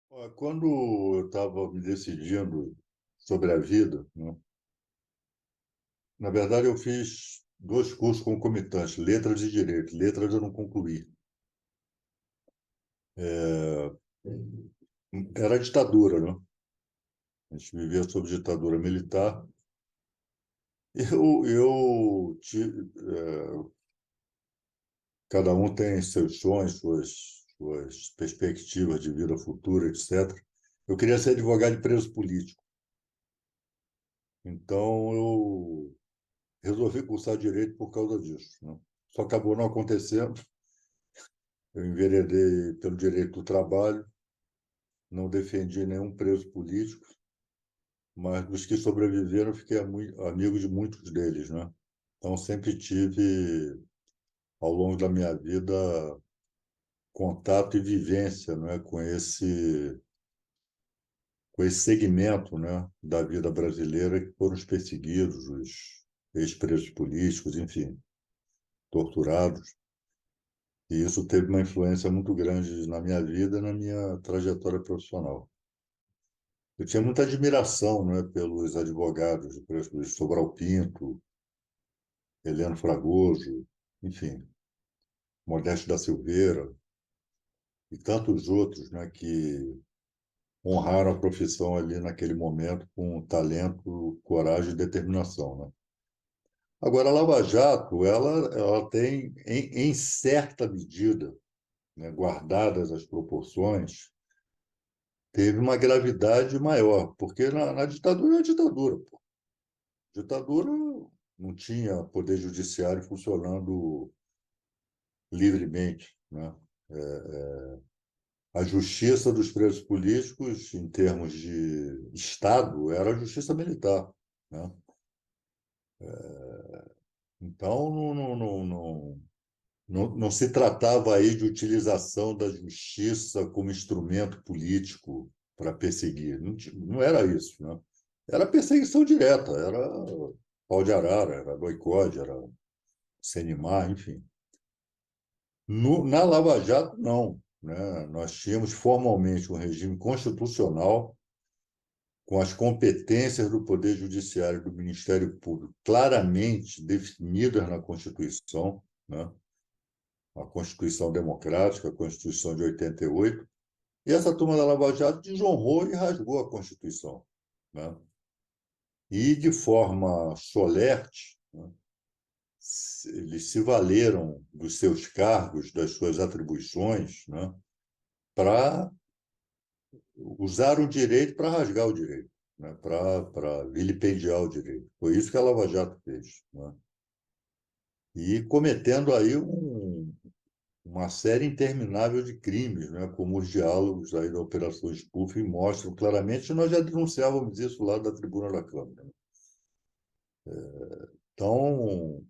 Ó, quando eu estava me decidindo sobre a vida, né, na verdade eu fiz dois cursos concomitantes, letras e direito. Letras eu não concluí. É, era a ditadura, né? A gente vivia sob ditadura militar. Cada um tem seus sonhos, suas perspectivas de vida futura, etc. Eu queria ser advogado de preso político. Então eu resolvi cursar direito por causa disso, né? Só acabou não acontecendo. Eu enveredei pelo direito do trabalho, não defendi nenhum preso político, mas dos que sobreviveram, fiquei amigo de muitos deles, né? Então, sempre tive, ao longo da minha vida, contato e vivência, né, com esse segmento, né, da vida brasileira que foram os perseguidos, os ex-presos políticos, enfim, torturados. E isso teve uma influência muito grande na minha vida e na minha trajetória profissional. Eu tinha muita admiração, né, pelos advogados, por Sobral Pinto, Heleno Fragoso, enfim, Modesto da Silveira e tantos outros, né, que honraram a profissão ali naquele momento com talento, coragem e determinação, né? Agora, a Lava Jato, ela tem, em certa medida, né, guardadas as proporções, teve uma gravidade maior, porque na ditadura é ditadura, pô. Ditadura não tinha poder judiciário funcionando livremente, né? A justiça dos presos políticos, em termos de Estado, era a justiça militar, né? Então, não se tratava aí de utilização da justiça como instrumento político para perseguir. Não era isso, né? Era perseguição direta, era pau de arara, era boicote, era Senimar, enfim. Na Lava Jato, não, né? Nós tínhamos formalmente um regime constitucional com as competências do Poder Judiciário e do Ministério Público claramente definidas na Constituição, né? A Constituição Democrática, a Constituição de 88, e essa turma da Lava Jato desonrou e rasgou a Constituição, né? E, de forma solerte, né, eles se valeram dos seus cargos, das suas atribuições, né, para usar o direito para rasgar o direito, né, para vilipendiar o direito. Foi isso que a Lava Jato fez, né? E cometendo aí uma série interminável de crimes, né, como os diálogos aí da Operação Spoofing mostram claramente, e nós já denunciávamos isso lá da tribuna da Câmara, né? Então,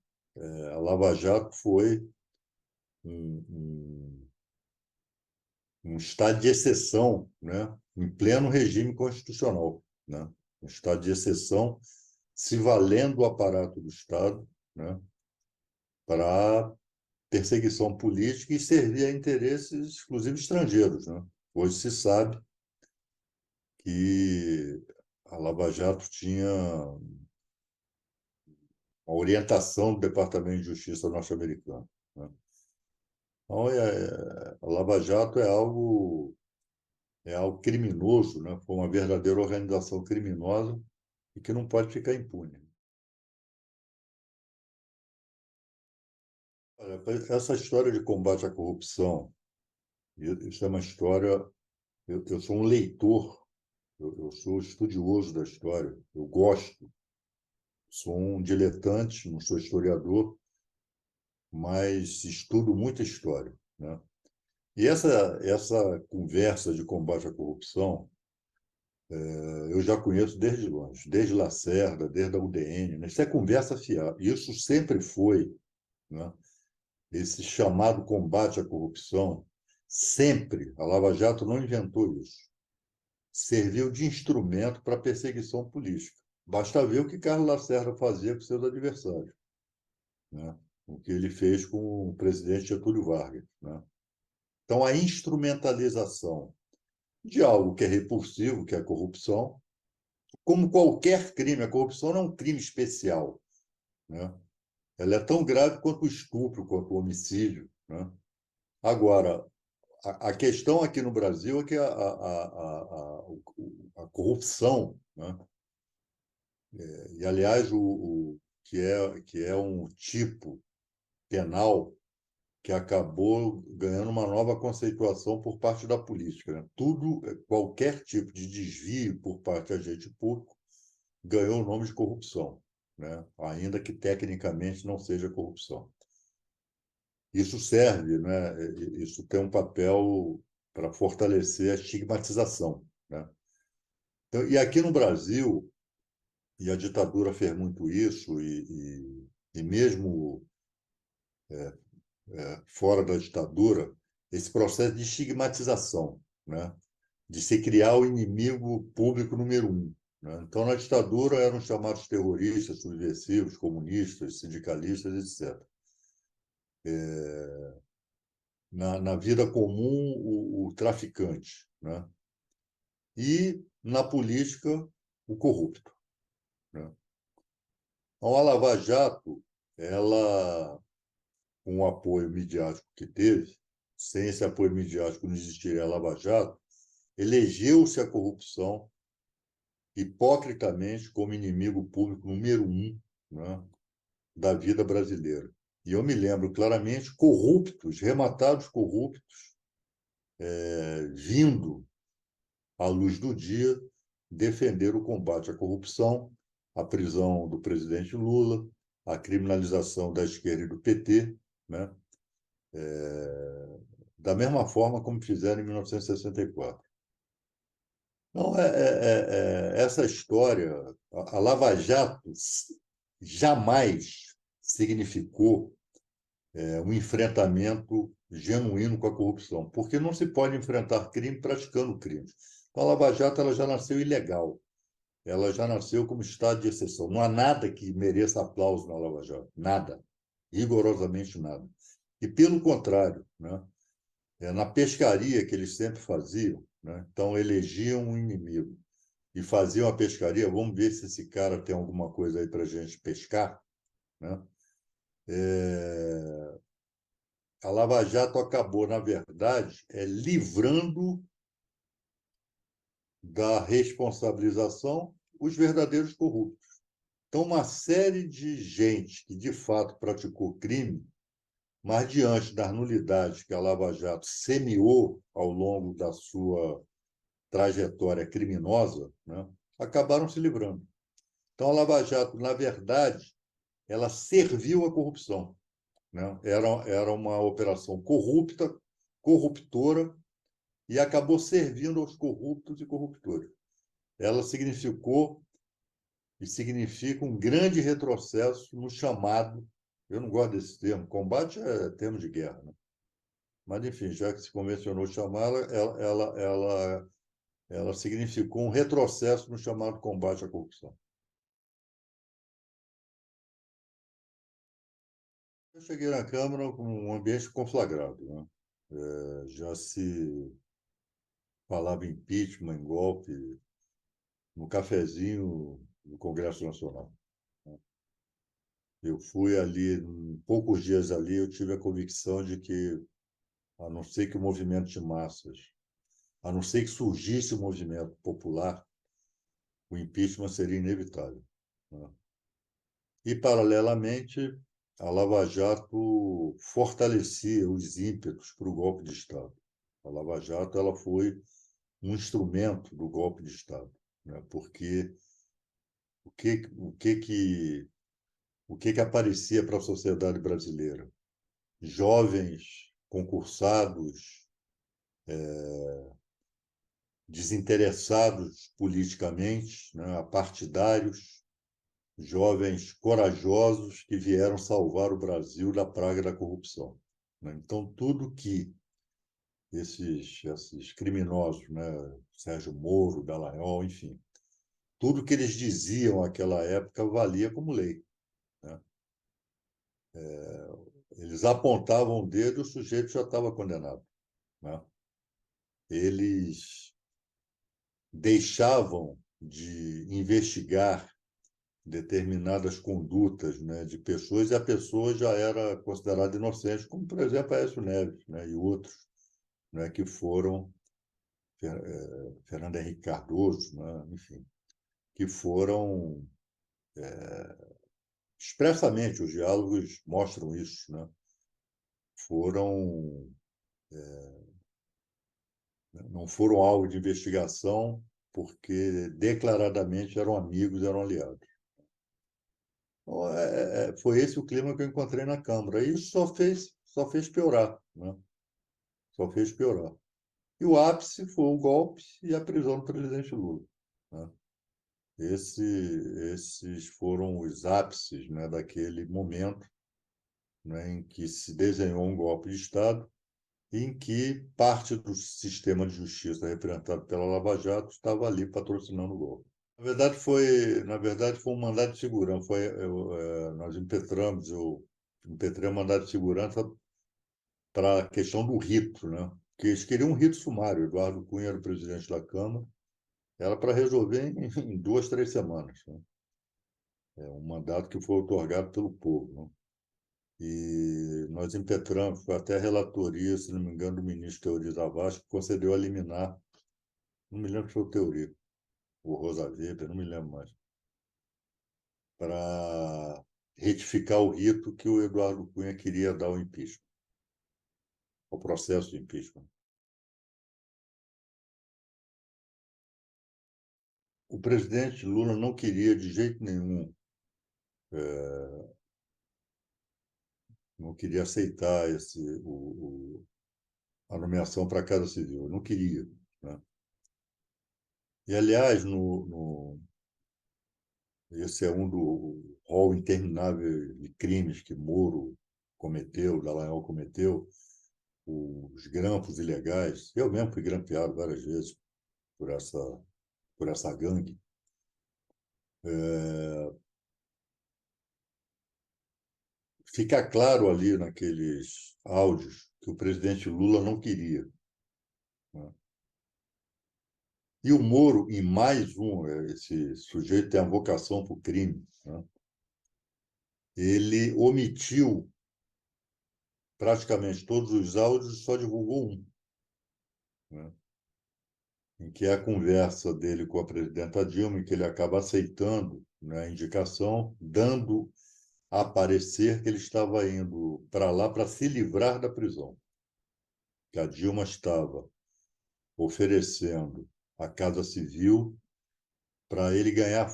a Lava Jato foi um, um, um estado de exceção, né, em pleno regime constitucional, né? Um estado de exceção se valendo do aparato do Estado, né, para perseguição política e servir a interesses, exclusivos estrangeiros, né? Hoje se sabe que a Lava Jato tinha a orientação do Departamento de Justiça norte-americano, né? Então, a Lava Jato é algo criminoso, né? Foi uma verdadeira organização criminosa e que não pode ficar impune. Olha, essa história de combate à corrupção, isso é uma história. Eu sou um leitor, eu sou estudioso da história, eu gosto, sou um diletante, não sou historiador, mas estudo muita história, né? E essa conversa de combate à corrupção, eu já conheço desde longe, desde Lacerda, desde a UDN, né? Isso é conversa fiada. Isso sempre foi, né? Esse chamado combate à corrupção, sempre, a Lava Jato não inventou isso, serviu de instrumento para perseguição política. Basta ver o que Carlos Lacerda fazia com seus adversários, né? O que ele fez com o presidente Getúlio Vargas, né? Então, a instrumentalização de algo que é repulsivo, que é a corrupção, como qualquer crime. A corrupção não é um crime especial, né? Ela é tão grave quanto o estupro, quanto o homicídio, né? Agora, a questão aqui no Brasil é que a corrupção, né? E, aliás, que é um tipo penal que acabou ganhando uma nova conceituação por parte da política, né? Tudo, qualquer tipo de desvio por parte de agente público ganhou o nome de corrupção, né? Ainda que tecnicamente não seja corrupção. Isso serve, né? Isso tem um papel para fortalecer a estigmatização, né? Então, e aqui no Brasil, e a ditadura fez muito isso, e mesmo fora da ditadura, esse processo de estigmatização, né? De se criar o inimigo público número um, né? Então, na ditadura eram chamados terroristas, subversivos, comunistas, sindicalistas, etc. Na vida comum, o traficante, né? E na política, o corrupto, né? Então, a Lava Jato, ela, com o apoio midiático que teve, sem esse apoio midiático não existiria a Lava Jato, elegeu-se a corrupção hipocritamente como inimigo público número um, né, da vida brasileira. E eu me lembro claramente corruptos, rematados corruptos, vindo à luz do dia defender o combate à corrupção, a prisão do presidente Lula, a criminalização da esquerda e do PT, né? Da mesma forma como fizeram em 1964. Não, essa história, a Lava Jato jamais significou um enfrentamento genuíno com a corrupção, porque não se pode enfrentar crime praticando crimes. Então, a Lava Jato ela já nasceu ilegal, ela já nasceu como estado de exceção. Não há nada que mereça aplauso na Lava Jato, nada, rigorosamente nada. E, pelo contrário, né? Na pescaria que eles sempre faziam, né? Então elegiam um inimigo e faziam a pescaria. Vamos ver se esse cara tem alguma coisa aí para a gente pescar, né? É, a Lava Jato acabou, na verdade, livrando da responsabilização os verdadeiros corruptos. Então, uma série de gente que de fato praticou crime, mas diante das nulidades que a Lava Jato semeou ao longo da sua trajetória criminosa, né, acabaram se livrando. Então, a Lava Jato, na verdade, ela serviu à corrupção, né? Era uma operação corrupta, corruptora, e acabou servindo aos corruptos e corruptores. Ela significou e significa um grande retrocesso no chamado, eu não gosto desse termo, combate é termo de guerra, né? Mas, enfim, já que se convencionou chamá-la, ela significou um retrocesso no chamado combate à corrupção. Eu cheguei na Câmara com um ambiente conflagrado, né? Já se falava em impeachment, em golpe, no cafezinho do Congresso Nacional. Eu fui ali, em poucos dias ali, eu tive a convicção de que, a não ser que o movimento de massas, a não ser que surgisse o movimento popular, o impeachment seria inevitável, né? E, paralelamente, a Lava Jato fortalecia os ímpetos para o golpe de Estado. A Lava Jato ela foi um instrumento do golpe de Estado, né? Porque o que, o que, que, o que, que aparecia para a sociedade brasileira? Jovens concursados, desinteressados politicamente, né? Apartidários, jovens corajosos que vieram salvar o Brasil da praga da corrupção, né? Então, tudo que esses criminosos, né? Sérgio Moro, Dallagnol, enfim, tudo que eles diziam naquela época valia como lei, né? Eles apontavam o dedo e o sujeito já estava condenado, né? Eles deixavam de investigar determinadas condutas, né, de pessoas, e a pessoa já era considerada inocente, como, por exemplo, Aécio Neves, né, e outros, né, que foram, Fernando Henrique Cardoso, né, enfim, que foram expressamente, os diálogos mostram isso, né, foram, não foram alvo de investigação porque declaradamente eram amigos, eram aliados. Então, foi esse o clima que eu encontrei na Câmara. E isso só fez piorar, né? Só fez piorar. E o ápice foi o golpe e a prisão do presidente Lula, né? Esses foram os ápices, né, daquele momento, né, em que se desenhou um golpe de Estado, em que parte do sistema de justiça representado pela Lava Jato estava ali patrocinando o golpe. Na verdade foi um mandado de segurança. Nós impetramos um mandado de segurança para a questão do rito, né? Que eles queriam um rito sumário. Eduardo Cunha era o presidente da Câmara, era para resolver em 2, 3 semanas, né? É um mandato que foi otorgado pelo povo, né? E nós impetramos, foi até a relatoria, se não me engano, do ministro Teori Zavascki, que concedeu a liminar, não me lembro se foi o Teori, o Rosa Weber, não me lembro mais, para retificar o rito que o Eduardo Cunha queria dar ao impeachment, ao processo de impeachment. O presidente Lula não queria de jeito nenhum, não queria aceitar a nomeação para a Casa Civil, não queria, né? E, aliás, esse é um do rol interminável de crimes que Moro cometeu, Dallagnol cometeu, os grampos ilegais. Eu mesmo fui grampeado várias vezes por essa gangue. Fica claro ali naqueles áudios que o presidente Lula não queria, né? E o Moro, em mais um, esse sujeito tem a vocação para o crime, né? Ele omitiu praticamente todos os áudios e só divulgou um, né? Em que é a conversa dele com a presidenta Dilma, em que ele acaba aceitando, né, a indicação, dando a parecer que ele estava indo para lá para se livrar da prisão, que a Dilma estava oferecendo a Casa Civil para ele ganhar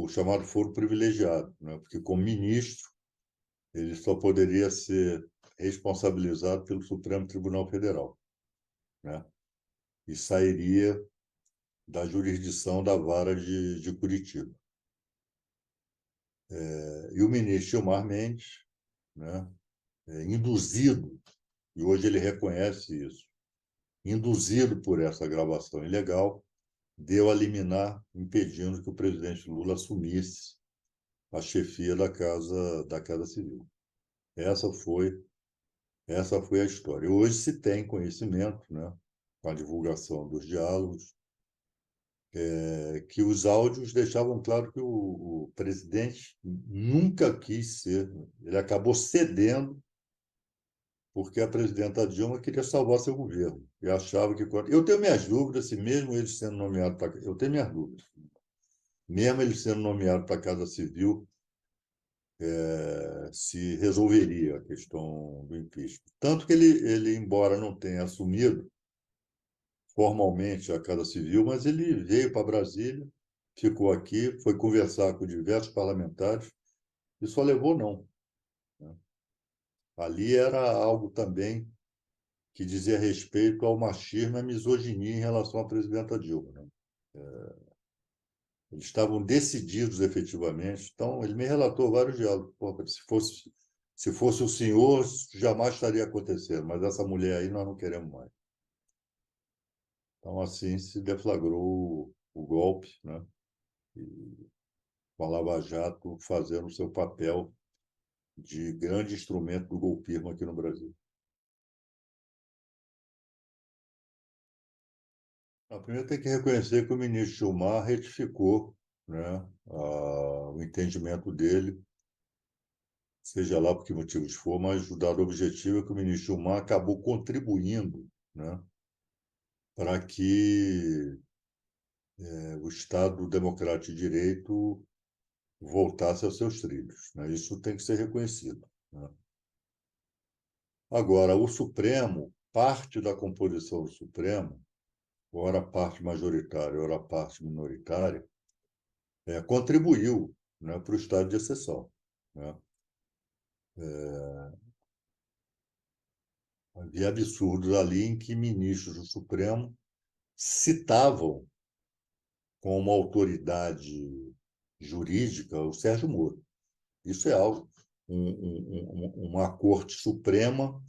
chamado foro privilegiado, né? Porque como ministro ele só poderia ser responsabilizado pelo Supremo Tribunal Federal, né? E sairia da jurisdição da vara de Curitiba. E o ministro Gilmar Mendes, né, induzido, e hoje ele reconhece isso, induzido por essa gravação ilegal, deu a liminar impedindo que o presidente Lula assumisse a chefia da Casa Civil. Essa foi, essa foi a história. Hoje se tem conhecimento, né, com a divulgação dos diálogos, que os áudios deixavam claro que o presidente nunca quis ser, ele acabou cedendo porque a presidenta Dilma queria salvar seu governo e achava que eu tenho minhas dúvidas se mesmo ele sendo nomeado para eu tenho minhas dúvidas, mesmo ele sendo nomeado para a Casa Civil, se resolveria a questão do impeachment. Tanto que ele embora não tenha assumido formalmente a Casa Civil, mas ele veio para Brasília, ficou aqui, foi conversar com diversos parlamentares e só levou não, né? Ali era algo também que dizia respeito ao machismo e à misoginia em relação à presidenta Dilma, né? Eles estavam decididos efetivamente. Então, ele me relatou vários diálogos. Pô, se fosse o senhor, jamais estaria acontecendo, mas essa mulher aí nós não queremos mais. Então, assim se deflagrou o golpe, né? E com a Lava Jato fazendo o seu papel de grande instrumento do golpismo aqui no Brasil. Primeiro tem que reconhecer que o ministro Gilmar retificou, né, o entendimento dele, seja lá por que motivos for, mas o dado objetivo é que o ministro Gilmar acabou contribuindo, né, para que o Estado democrático de direito voltasse aos seus trilhos, né? Isso tem que ser reconhecido, né? Agora, o Supremo, parte da composição do Supremo, ora parte majoritária, ora parte minoritária, contribuiu, né, para o estado de exceção, né? Havia absurdos ali em que ministros do Supremo citavam como autoridade jurídica o Sérgio Moro. Isso é algo, uma Corte Suprema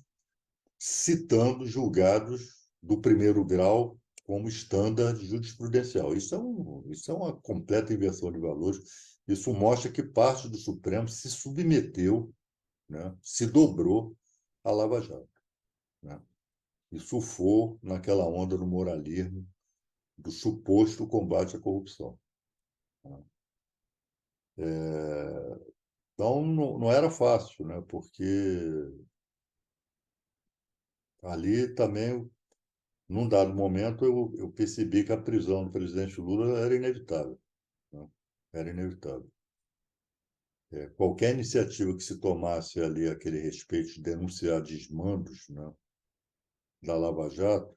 citando julgados do primeiro grau como estándar jurisprudencial. Isso é uma completa inversão de valores. Isso mostra que parte do Supremo se submeteu, né, se dobrou à Lava Jato, né, e surfou naquela onda do moralismo do suposto combate à corrupção, né. Então, não era fácil, né, porque ali também, num dado momento, eu percebi que a prisão do presidente Lula era inevitável, né? Era inevitável. Qualquer iniciativa que se tomasse ali aquele respeito de denunciar desmandos, né, da Lava Jato,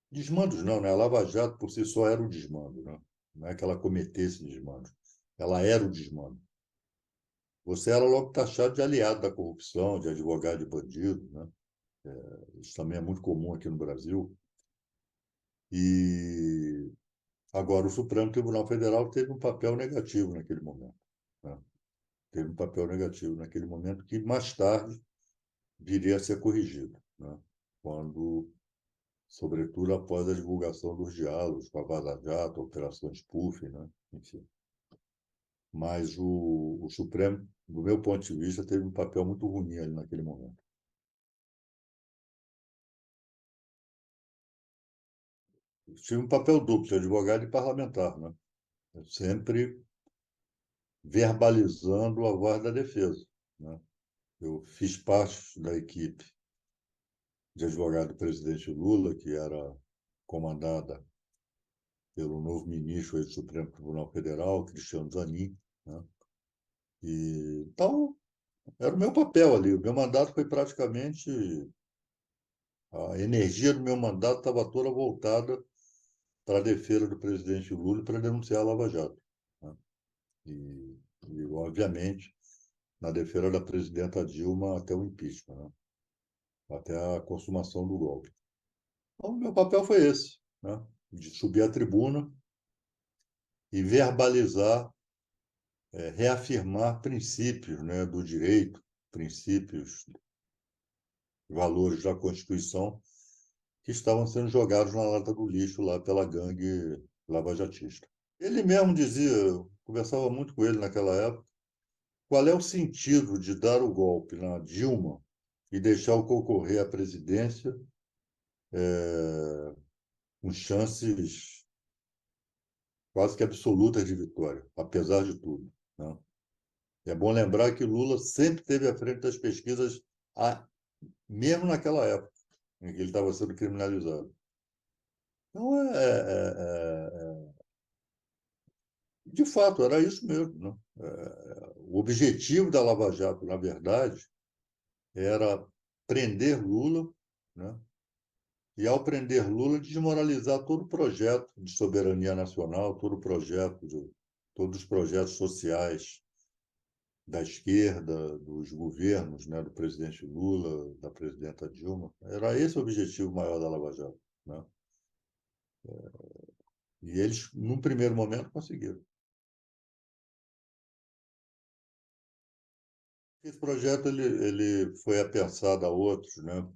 desmandos não, né? A Lava Jato por si só era o desmando, né? Não é que ela cometesse desmando, ela era o desmando. Você era logo taxado de aliado da corrupção, de advogado de bandido, né? Isso também é muito comum aqui no Brasil. E agora o Supremo Tribunal Federal teve um papel negativo naquele momento, né? Teve um papel negativo naquele momento que mais tarde viria a ser corrigido, né? Quando, sobretudo após a divulgação dos diálogos com a Vaza Jato, a Operação Spoofing, né? Enfim. Mas o Supremo, do meu ponto de vista, teve um papel muito ruim ali naquele momento. Tive um papel duplo, de advogado e parlamentar, né? Sempre verbalizando a voz da defesa, né? Eu fiz parte da equipe de advogado do presidente Lula, que era comandada pelo novo ministro do Supremo Tribunal Federal, Cristiano Zanin, né? Então, era o meu papel ali. O meu mandato foi praticamente. A energia do meu mandato estava toda voltada para a defesa do presidente Lula e para denunciar a Lava Jato, né? Obviamente, na defesa da presidenta Dilma até o impeachment, né? Até a consumação do golpe. Então, meu papel foi esse, né? De subir à tribuna e verbalizar, reafirmar princípios, né, do direito, princípios, valores da Constituição que estavam sendo jogados na lata do lixo lá pela gangue lavajatista. Ele mesmo dizia, eu conversava muito com ele naquela época, qual é o sentido de dar o golpe na Dilma e deixar o concorrer à presidência com chances quase que absolutas de vitória, apesar de tudo, né? É bom lembrar que Lula sempre esteve à frente das pesquisas, mesmo naquela época em que ele estava sendo criminalizado. Então, de fato, era isso mesmo, né? O objetivo da Lava Jato, na verdade, era prender Lula, né? E, ao prender Lula, desmoralizar todo o projeto de soberania nacional, todos os projetos sociais da esquerda, dos governos, né, do presidente Lula, da presidenta Dilma. Era esse o objetivo maior da Lava Jato, né? E eles, num primeiro momento, conseguiram. Esse projeto ele foi apensado a outros, né?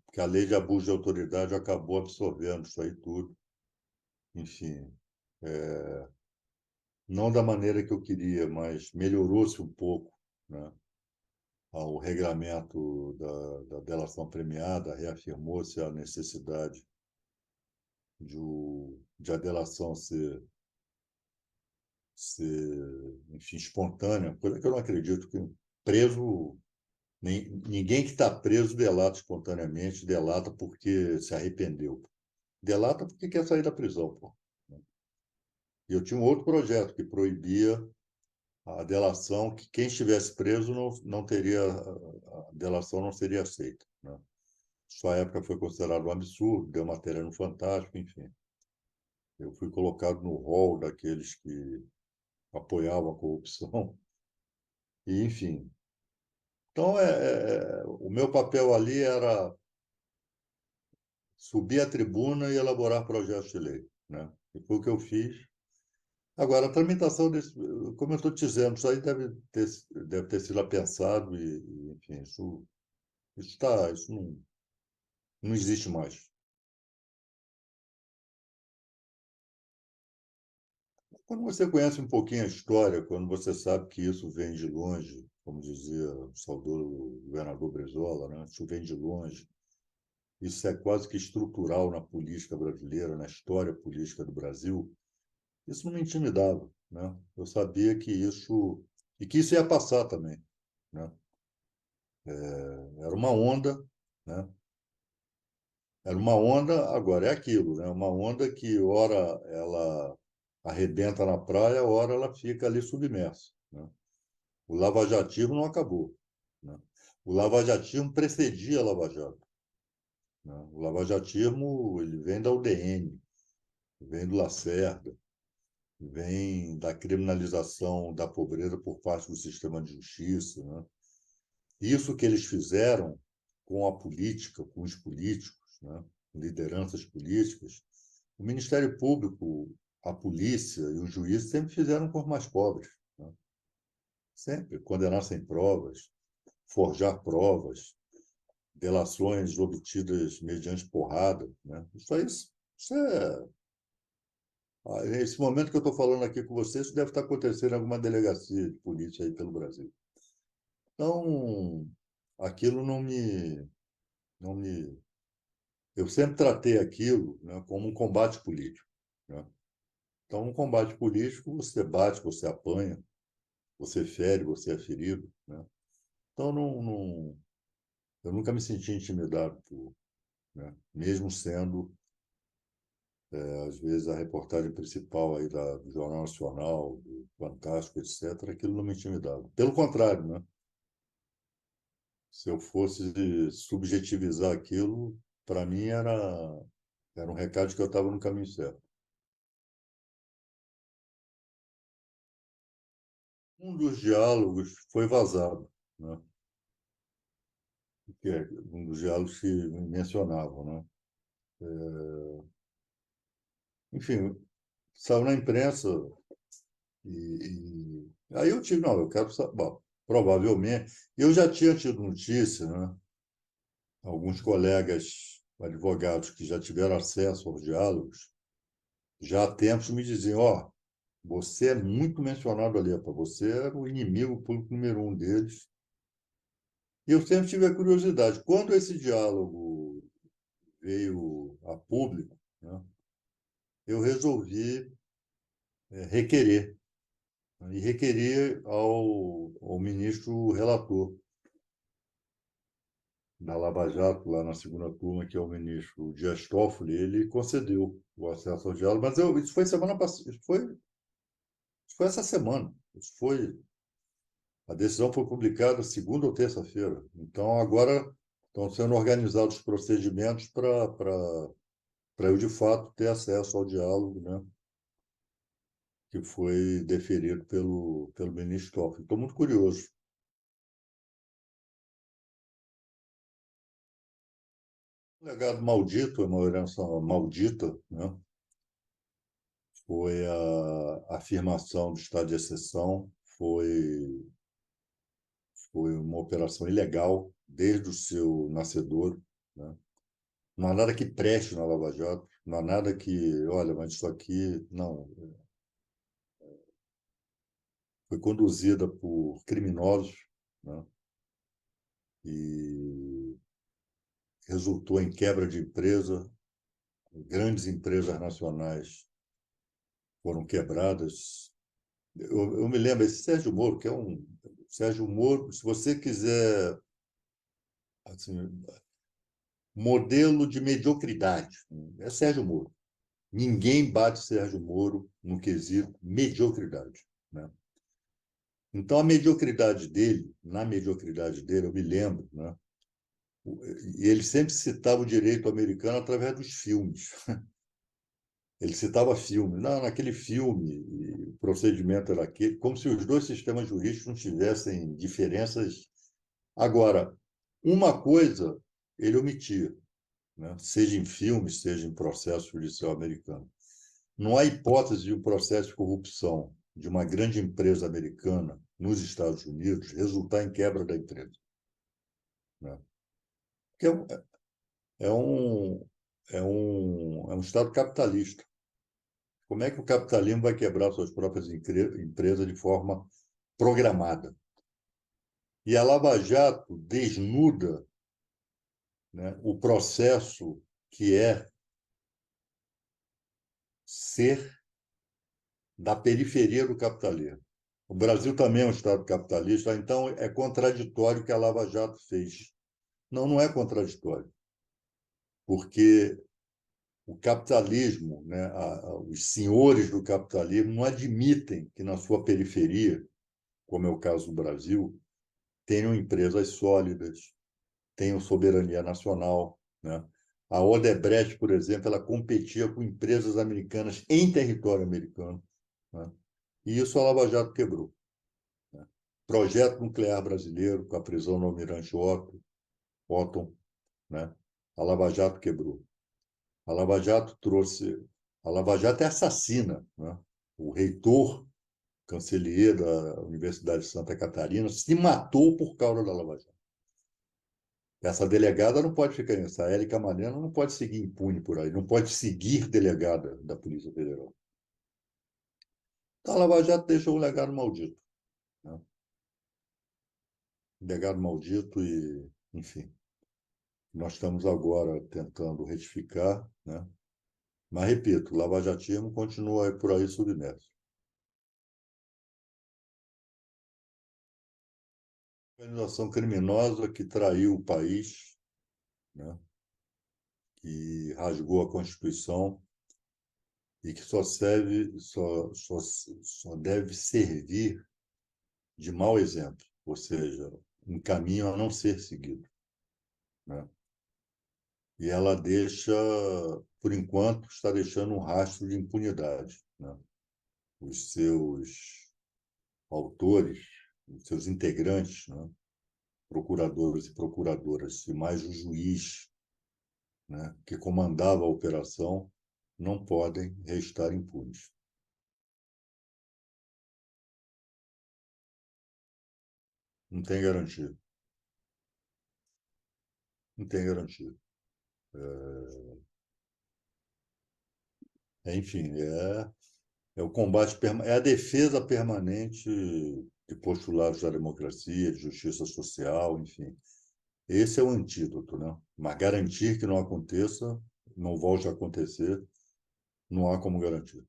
Porque a lei de abuso de autoridade acabou absorvendo isso aí tudo. Enfim, não da maneira que eu queria, mas melhorou-se um pouco, né? O regramento da delação premiada, reafirmou-se a necessidade de a delação ser, enfim, espontânea, coisa que eu não acredito que preso, ninguém que está preso delata espontaneamente, delata porque se arrependeu. Delata porque quer sair da prisão, pô. E eu tinha um outro projeto que proibia a delação, que quem estivesse preso não teria, a delação não seria aceita, né? Sua época foi considerado um absurdo, deu matéria no Fantástico, enfim. Eu fui colocado no rol daqueles que apoiavam a corrupção, e enfim. Então, o meu papel ali era subir à tribuna e elaborar projetos de lei, né? E foi o que eu fiz. Agora, a tramitação desse, como eu estou te dizendo, isso aí deve ter sido pensado enfim, isso não existe mais. Quando você conhece um pouquinho a história, quando você sabe que isso vem de longe, como dizia o saudoso governador Brizola, né? Isso vem de longe, isso é quase que estrutural na política brasileira, na história política do Brasil, isso não me intimidava, né? Eu sabia que isso, e que isso ia passar também, né? Era uma onda, né? Era uma onda, agora é aquilo, né? Uma onda que ora ela arrebenta na praia, ora ela fica ali submersa, né? O lavajatismo não acabou, né? O lavajatismo precedia a Lava Jato, né? O lavajatismo ele vem da UDN, vem do Lacerda, vem da criminalização da pobreza por parte do sistema de justiça, né? Isso que eles fizeram com a política, com os políticos, né? Lideranças políticas, o Ministério Público, a polícia e os juízes sempre fizeram com os mais pobres, né? Sempre condenar sem provas, forjar provas, delações obtidas mediante porrada, né? Isso é nesse momento que eu estou falando aqui com você, isso deve estar acontecendo em alguma delegacia de polícia aí pelo Brasil. Então, aquilo não me, eu sempre tratei aquilo, né, como um combate político, né? Então, um combate político, você bate, você apanha, você fere, você é ferido, né? Então, eu nunca me senti intimidado por, né, mesmo sendo, às vezes, a reportagem principal aí do Jornal Nacional, do Fantástico, etc., aquilo não me intimidava. Pelo contrário, né? Se eu fosse subjetivizar aquilo, para mim era um recado de que eu estava no caminho certo. Um dos diálogos foi vazado, né? Que é um dos diálogos que mencionavam, né? Enfim, saiu na imprensa aí eu tive, não, eu quero saber, bom, provavelmente, eu já tinha tido notícia, né? Alguns colegas advogados que já tiveram acesso aos diálogos, já há tempos me diziam, ó, você é muito mencionado ali, para você era o inimigo público número um deles. E eu sempre tive a curiosidade. Quando esse diálogo veio a público, né, eu resolvi requerer, né, e requerer ao ministro relator da Lava Jato, lá na segunda turma, que é o ministro Dias Toffoli, ele concedeu o acesso ao diálogo, mas isso foi semana passada, isso foi essa semana, a decisão foi publicada segunda ou terça-feira. Então, agora estão sendo organizados os procedimentos para eu, de fato, ter acesso ao diálogo, né, que foi deferido pelo ministro Toffoli. Estou muito curioso. O legado maldito é uma herança maldita, né? Foi a afirmação do estado de exceção, foi uma operação ilegal desde o seu nascedor, né? Não há nada que preste na Lava Jato, não há nada que, olha, mas isso aqui, não. Foi conduzida por criminosos, né? E resultou em quebra de empresa, grandes empresas nacionais foram quebradas. Eu me lembro, esse Sérgio Moro, que é um. Sérgio Moro, se você quiser, assim, modelo de mediocridade, é Sérgio Moro. Ninguém bate Sérgio Moro no quesito mediocridade, né? Então, a mediocridade dele, na mediocridade dele, eu me lembro, né? E ele sempre citava o direito americano através dos filmes. Ele citava filme. Não, naquele filme, o procedimento era aquele, como se os dois sistemas jurídicos não tivessem diferenças. Agora, uma coisa ele omitia, né? Seja em filme, seja em processo judicial americano. Não há hipótese de um processo de corrupção de uma grande empresa americana nos Estados Unidos resultar em quebra da empresa, né? Porque é um, é um Estado capitalista. Como é que o capitalismo vai quebrar suas próprias empresas de forma programada? E a Lava Jato desnuda, né, o processo que é ser da periferia do capitalismo. O Brasil também é um Estado capitalista, então é contraditório o que a Lava Jato fez. Não, não é contraditório, porque o capitalismo, né, os senhores do capitalismo não admitem que na sua periferia, como é o caso do Brasil, tenham empresas sólidas, tenham soberania nacional, né? A Odebrecht, por exemplo, ela competia com empresas americanas em território americano, né? E isso a Lava Jato quebrou, né? Projeto nuclear brasileiro, com a prisão do almirante Otton, né? A Lava Jato quebrou. A Lava Jato trouxe. A Lava Jato é assassina, né? O reitor, cancelier da Universidade de Santa Catarina, se matou por causa da Lava Jato. Essa delegada não pode ficar nisso. A Érica Manena não pode seguir impune por aí, não pode seguir delegada da Polícia Federal. Então, a Lava Jato deixou um legado maldito, né? Um legado maldito e, enfim, nós estamos agora tentando retificar, né? Mas, repito, o lavajatismo continua por aí submerso. Organização criminosa que traiu o país, né? Que rasgou a Constituição e que só deve servir de mau exemplo, ou seja, um caminho a não ser seguido, né? E ela deixa, por enquanto, está deixando um rastro de impunidade, né? Os seus autores, os seus integrantes, né? Procuradores e procuradoras, e mais o juiz, né? Que comandava a operação, não podem restar impunes. Não tem garantia. Não tem garantia. Enfim, é o combate, é a defesa permanente de postulados da democracia, de justiça social, enfim. Esse é o antídoto, né? Mas garantir que não aconteça, não volte a acontecer, não há como garantir.